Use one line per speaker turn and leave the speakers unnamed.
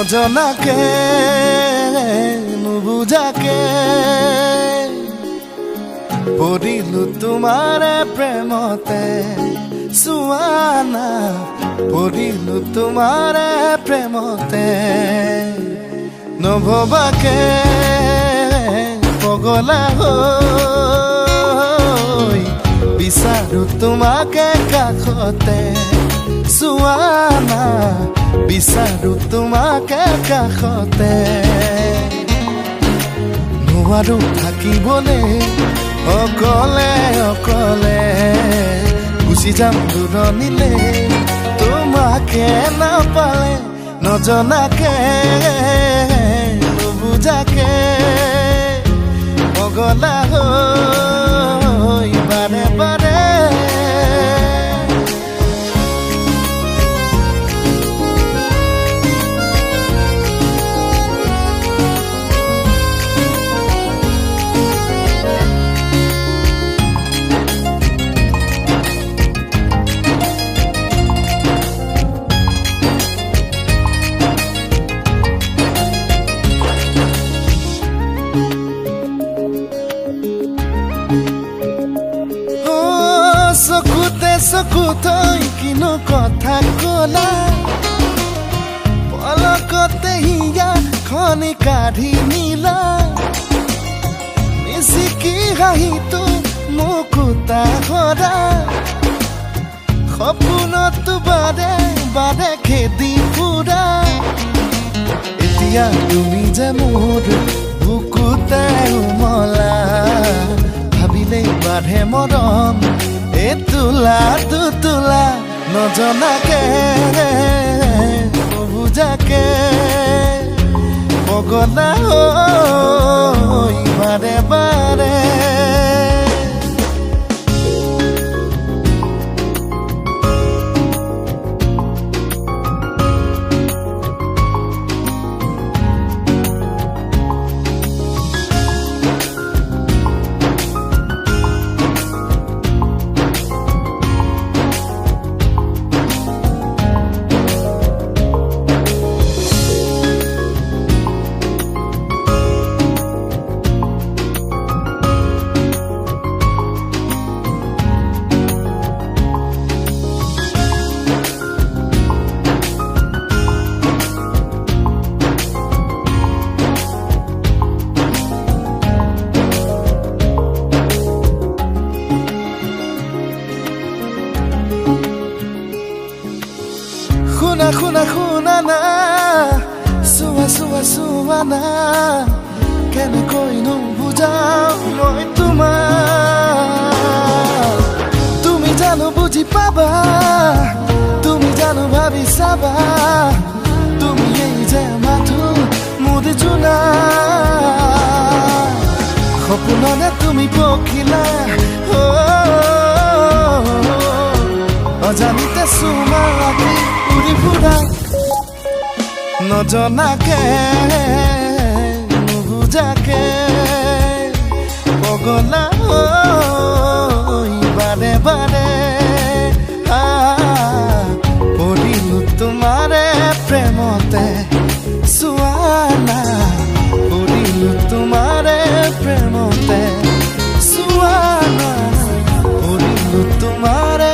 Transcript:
নজনাকে নুবুজাকে পৰিলো তোমাৰে প্ৰেমতে সুৱানা পৰিলো তোমাৰে প্ৰেমতে নভবাকে পগলা হৈ বিচাৰো তোমাকে কাষতে সুৱানা বিচাৰো তোমাকে কাষতে নোৱাৰো থাকিবলৈ অকলে অকলে গুচি যাম দূৰণিলে তোমাকে নাপালে নজনাকে নুবুজাকে পগলা হৈ বাৰে বাৰে চকু থৈ কিনো কথা কলা পলকতে হিয়া খনি কাঢ়ি নিলা মিচিকি হাঁহিটো মুকুতা সৰা সপোনতো বাৰে বাৰে খেদি ফুৰা এতিয়া তুমি যে মোৰ বুকুতে উমলা ভাবিলেই বাঢ়ে মৰম তুলা তুলা নজনাকে নুবুজাকে পগলা হৈ বাৰে বাৰে শুনা না চোৱা না কেনেকৈ নুবুজাও মই তোমাক তুমি জানো বুজি পাবা তুমি জানো ভাবি চাবা তুমি এই যে মাথো মোৰ জোনা সপোনতে তুমি পখিলা অজানিতে চুমা লাগি উৰি ফুৰা নজনাকে নুবুজাকে পগলা হৈ বাৰে বাৰে পৰিলো তোমাৰে প্ৰেমতে সুৱানা পৰিলো তোমাৰে প্ৰেমতে সুৱানা পৰিলো তোমাৰে